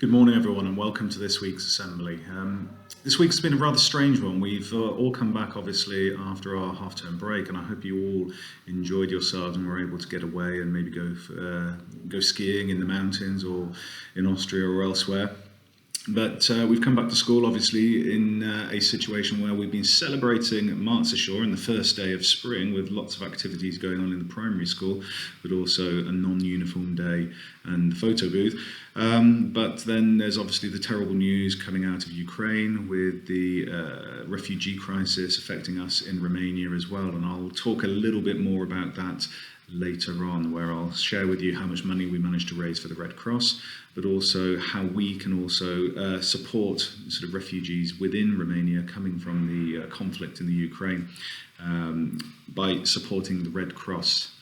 Good morning, everyone, and welcome to this week's assembly. This week's been a rather strange one. We've all come back, obviously, after our half-term break, and I hope you all enjoyed yourselves and were able to get away and maybe go skiing in the mountains or in Austria or elsewhere. But we've come back to school, obviously, in a situation where we've been celebrating Martzeshaw in the first day of spring with lots of activities going on in the primary school, but also a non-uniform day and the photo booth. But then there's obviously the terrible news coming out of Ukraine with the refugee crisis affecting us in Romania as well. And I'll talk a little bit more about that later on, where I'll share with you how much money we managed to raise for the Red Cross, but also how we can also support sort of refugees within Romania coming from the conflict in the Ukraine by supporting the Red Cross.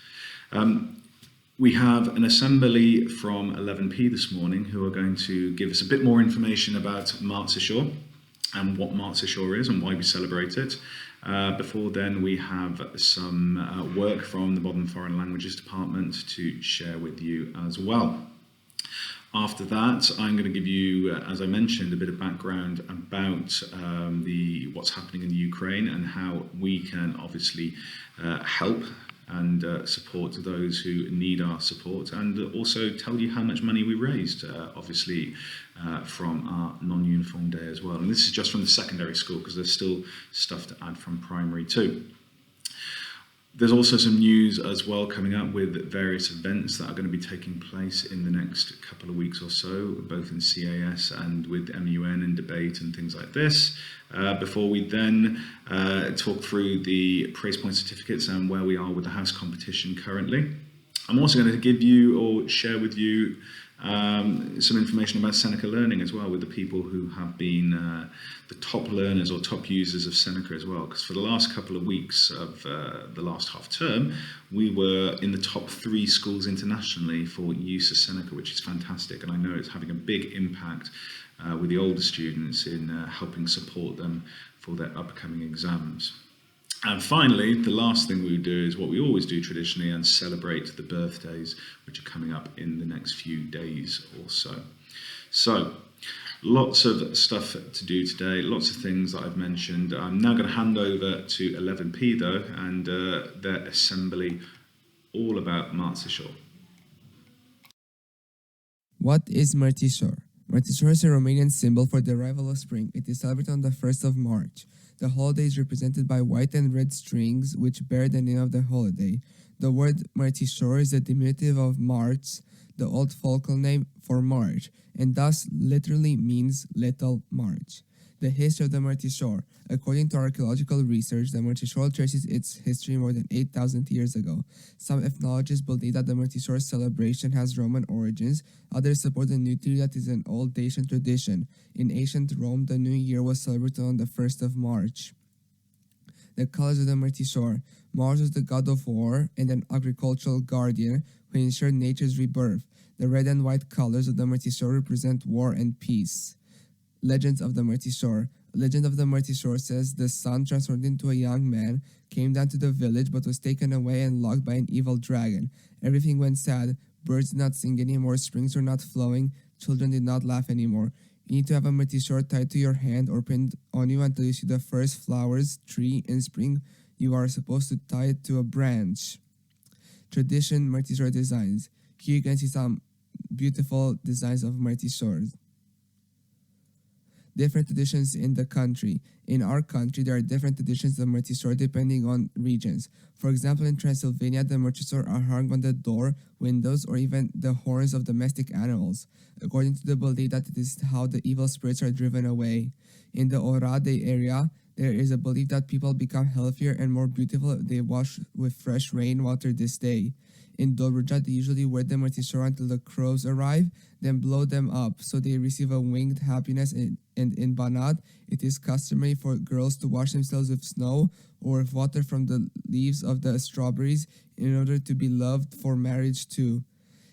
We have an assembly from 11p this morning who are going to give us a bit more information about Martzeshaw and what Martzeshaw is and why we celebrate it. Before then, we have some work from the Modern Foreign Languages Department to share with you as well. After that, I'm going to give you, as I mentioned, a bit of background about what's happening in the Ukraine and how we can obviously help and support those who need our support, and also tell you how much money we raised, obviously, from our non-uniform day as well. And this is just from the secondary school, because there's still stuff to add from primary too. There's also some news as well coming up with various events that are going to be taking place in the next couple of weeks or so, both in CAS and with MUN and debate and things like this. Before we then talk through the Praise Point certificates and where we are with the house competition currently. I'm also going to give you or share with you some information about Seneca Learning as well, with the people who have been the top learners or top users of Seneca as well, because for the last couple of weeks of the last half term, we were in the top 3 schools internationally for use of Seneca, which is fantastic, and I know it's having a big impact with the older students in helping support them for their upcoming exams. And finally, the last thing we do is what we always do traditionally, and celebrate the birthdays, which are coming up in the next few days or so. So, lots of stuff to do today, lots of things that I've mentioned. I'm now going to hand over to 11p though, and their assembly all about Martzeshaw. What is Martzeshaw? Martzeshaw is a Romanian symbol for the arrival of spring. It is celebrated on the 1st of March. The holiday is represented by white and red strings, which bear the name of the holiday. The word Martzeshaw is a diminutive of Marz, the old folklore name for March, and thus literally means little March. The history of the Martzeshaw. According to archaeological research, the Martzeshaw traces its history more than 8,000 years ago. Some ethnologists believe that the Martzeshaw celebration has Roman origins. Others support the new theory that is an old Dacian tradition. In ancient Rome, the new year was celebrated on the 1st of March. The colors of the Martzeshaw. Mars was the god of war and an agricultural guardian who ensured nature's rebirth. The red and white colors of the Martzeshaw represent war and peace. Legends of the Martzeshaw. Legend of the Martzeshaw says the sun, transformed into a young man, came down to the village but was taken away and locked by an evil dragon. Everything went sad. Birds did not sing anymore, springs were not flowing, children did not laugh anymore. You need to have a Martzeshaw tied to your hand or pinned on you until you see the first flowers, tree. In spring, you are supposed to tie it to a branch. Tradition Martzeshaw designs. Here you can see some beautiful designs of Martzeshaws. Different traditions in the country. In our country, there are different traditions of Martzeshaw depending on regions. For example, in Transylvania, the Martzeshaw are hung on the door, windows, or even the horns of domestic animals, according to the belief that it is how the evil spirits are driven away. In the Oradea area, there is a belief that people become healthier and more beautiful if they wash with fresh rainwater this day. In Dobruja, they usually wear the Martzeshaw until the crows arrive, then blow them up so they receive a winged happiness. And in Banat, it is customary for girls to wash themselves with snow or with water from the leaves of the strawberries in order to be loved for marriage too.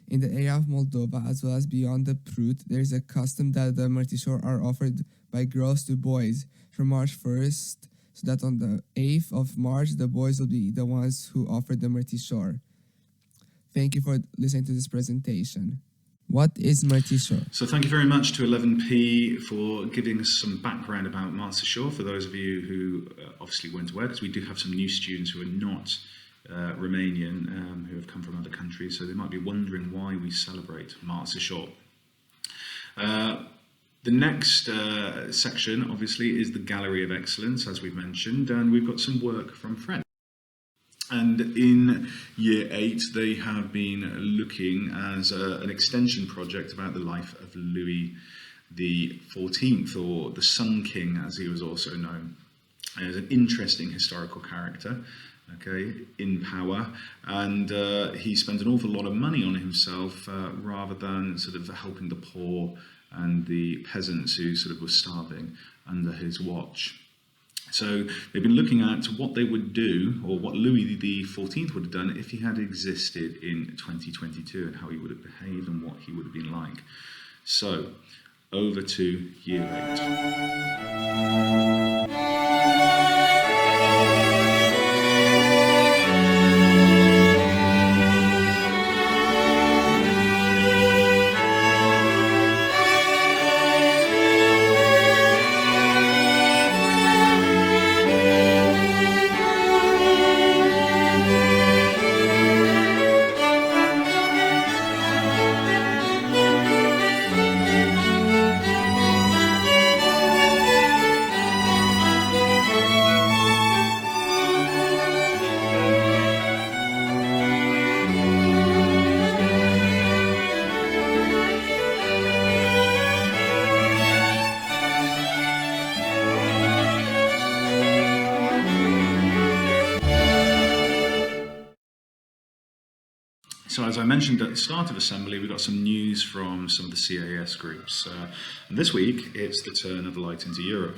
In the area of Moldova, as well as beyond the Prut, there is a custom that the Martzeshaw are offered by girls to boys from March 1st, so that on the 8th of March, the boys will be the ones who offer the Martzeshaw. Thank you for listening to this presentation. What is Martishore? So thank you very much to 11P for giving us some background about Martishore. For those of you who obviously weren't aware, because we do have some new students who are not Romanian, who have come from other countries, so they might be wondering why we celebrate Martishore. The next section, obviously, is the Gallery of Excellence, as we've mentioned, and we've got some work from French. And in year 8, they have been looking as an extension project about the life of Louis XIV, or the Sun King, as he was also known. As an interesting historical character, okay, in power, and he spent an awful lot of money on himself rather than sort of helping the poor and the peasants who sort of were starving under his watch. So they've been looking at what they would do, or what Louis XIV would have done if he had existed in 2022, and how he would have behaved and what he would have been like. So, over to year 8. So as I mentioned at the start of Assembly, we got some news from some of the CAS groups. And this week, it's the turn of Light into Europe.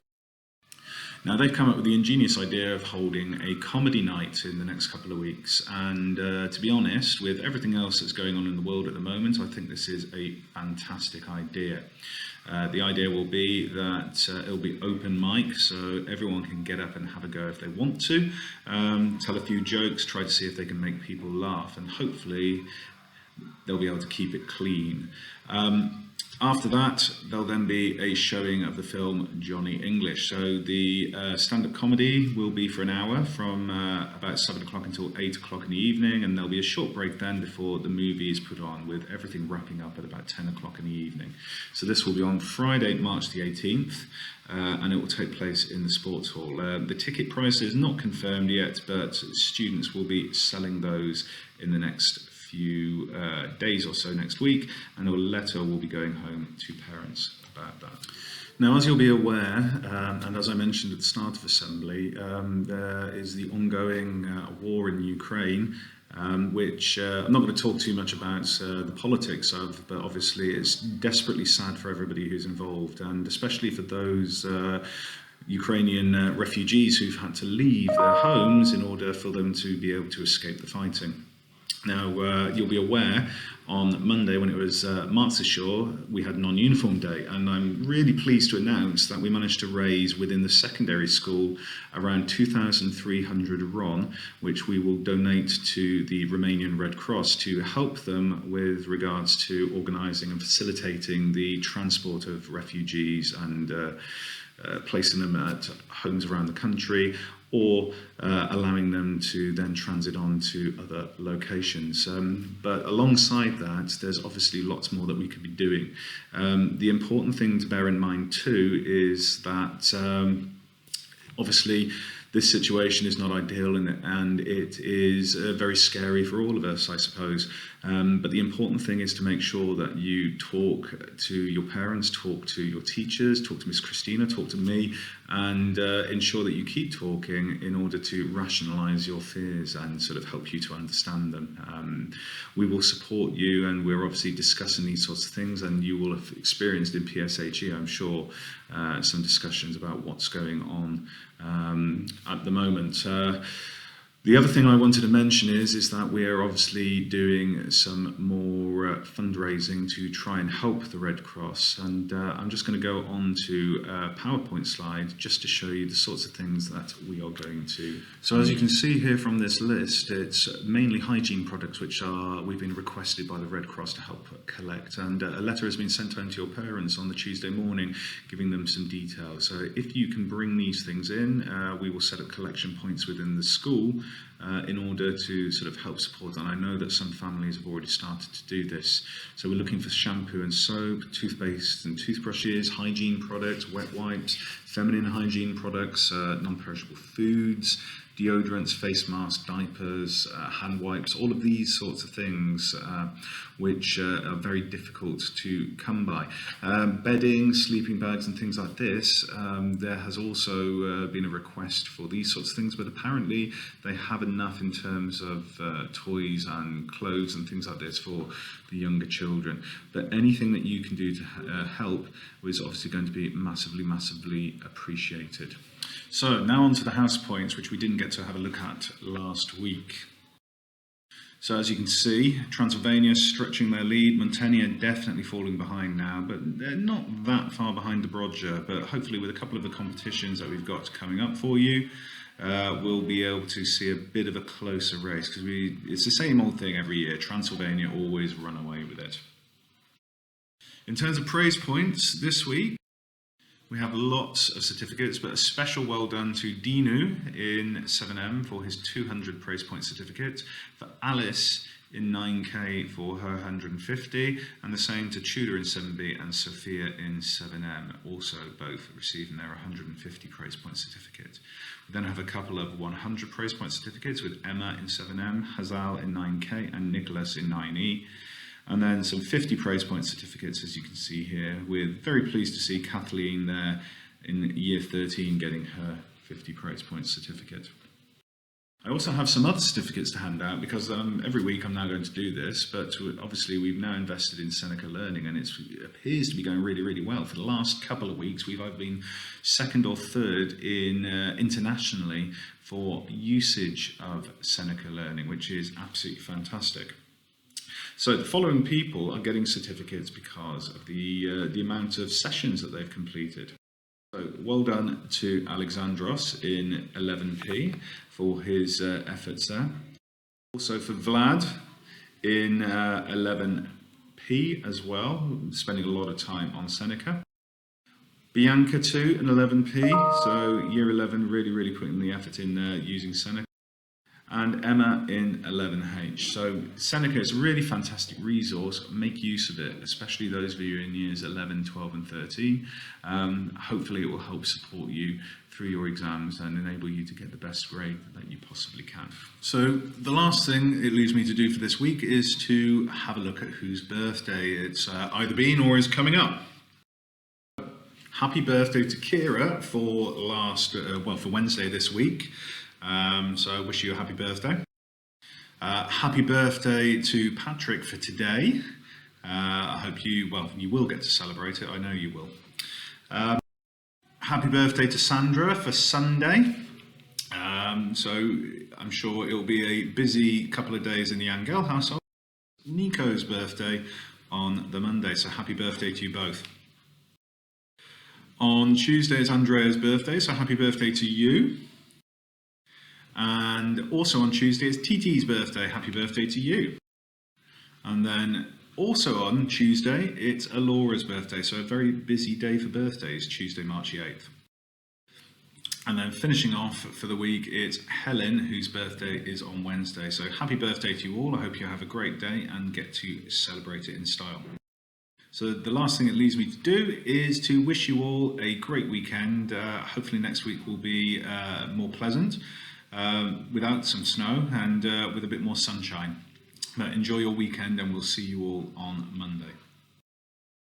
Now, they've come up with the ingenious idea of holding a comedy night in the next couple of weeks. And to be honest, with everything else that's going on in the world at the moment, I think this is a fantastic idea. The idea will be that it'll be open mic, so everyone can get up and have a go if they want to, tell a few jokes, try to see if they can make people laugh, and hopefully they'll be able to keep it clean. After that, there'll then be a showing of the film Johnny English. So the stand-up comedy will be for an hour from about 7 o'clock until 8 o'clock in the evening, and there'll be a short break then before the movie is put on, with everything wrapping up at about 10 o'clock in the evening. So this will be on Friday, March the 18th, and it will take place in the sports hall. The ticket price is not confirmed yet, but students will be selling those in the next few days or so next week, and a letter will be going home to parents about that. Now, as you'll be aware, and as I mentioned at the start of Assembly, there is the ongoing war in Ukraine, which I'm not going to talk too much about the politics of, but obviously it's desperately sad for everybody who's involved, and especially for those Ukrainian refugees who've had to leave their homes in order for them to be able to escape the fighting. Now, you'll be aware, on Monday when it was Martishore, we had non-uniform day, and I'm really pleased to announce that we managed to raise within the secondary school around 2,300 RON, which we will donate to the Romanian Red Cross to help them with regards to organising and facilitating the transport of refugees and placing them at homes around the country, or allowing them to then transit on to other locations. But alongside that, there's obviously lots more that we could be doing. The important thing to bear in mind too is that obviously this situation is not ideal, and it is very scary for all of us, I suppose. But the important thing is to make sure that you talk to your parents, talk to your teachers, talk to Miss Christina, talk to me, and ensure that you keep talking in order to rationalise your fears and sort of help you to understand them. We will support you, and we're obviously discussing these sorts of things, and you will have experienced in PSHE, I'm sure, some discussions about what's going on at the moment. The other thing I wanted to mention is that we are obviously doing some more fundraising to try and help the Red Cross, and I'm just going to go on to a PowerPoint slide just to show you the sorts of things that we are going to. So as you can see here from this list, it's mainly hygiene products which we've been requested by the Red Cross to help collect, and a letter has been sent home to your parents on the Tuesday morning giving them some details. So if you can bring these things in, we will set up collection points within the school in order to sort of help support. And I know that some families have already started to do this. So we're looking for shampoo and soap, toothpaste and toothbrushes, hygiene products, wet wipes, feminine hygiene products, non-perishable foods, deodorants, face masks, diapers, hand wipes, all of these sorts of things which are very difficult to come by. Bedding, sleeping bags and things like this, there has also been a request for these sorts of things, but apparently they have enough in terms of toys and clothes and things like this for the younger children. But anything that you can do to help is obviously going to be massively, massively appreciated. So now on to the house points, which we didn't get to have a look at last week. So as you can see, Transylvania stretching their lead, Montaigne definitely falling behind now, but they're not that far behind the Brodger, but hopefully with a couple of the competitions that we've got coming up for you, we'll be able to see a bit of a closer race, because it's the same old thing every year. Transylvania always run away with it. In terms of praise points this week, we have lots of certificates, but a special well done to Dinu in 7M for his 200 praise point certificate, for Alice in 9K for her 150, and the same to Tudor in 7B and Sophia in 7M, also both receiving their 150 praise point certificate. We then have a couple of 100 praise point certificates with Emma in 7M, Hazal in 9K, and Nicholas in 9E. And then some 50 praise point certificates, as you can see here. We're very pleased to see Kathleen there in year 13 getting her 50 praise point certificate. I also have some other certificates to hand out, because every week I'm now going to do this, but obviously we've now invested in Seneca Learning, and it appears to be going really, really well. For the last couple of weeks, we've either been second or third in internationally for usage of Seneca Learning, which is absolutely fantastic. So the following people are getting certificates because of the amount of sessions that they've completed. So well done to Alexandros in 11P for his efforts there. Also for Vlad in 11P as well, spending a lot of time on Seneca. Bianca too in 11P, so year 11 really, really putting the effort in there using Seneca. And Emma in 11H. So Seneca is a really fantastic resource. Make use of it, especially those of you in years 11, 12 and 13. Hopefully it will help support you through your exams and enable you to get the best grade that you possibly can. So the last thing it leaves me to do for this week is to have a look at whose birthday it's either been or is coming up. Happy birthday to Kira for for Wednesday this week. So I wish you a happy birthday. Happy birthday to Patrick for today. I hope you will get to celebrate it. I know you will. Happy birthday to Sandra for Sunday. So I'm sure it'll be a busy couple of days in the Angel household. Nico's birthday on the Monday, so happy birthday to you both. On Tuesday is Andrea's birthday, so happy birthday to you. And also on Tuesday is TT's birthday. Happy birthday to you. And then also on Tuesday, it's Alora's birthday. So a very busy day for birthdays, Tuesday, March the 8th. And then finishing off for the week, it's Helen, whose birthday is on Wednesday. So happy birthday to you all. I hope you have a great day and get to celebrate it in style. So the last thing it leaves me to do is to wish you all a great weekend. Hopefully next week will be more pleasant. Without some snow and with a bit more sunshine. But enjoy your weekend and we'll see you all on Monday.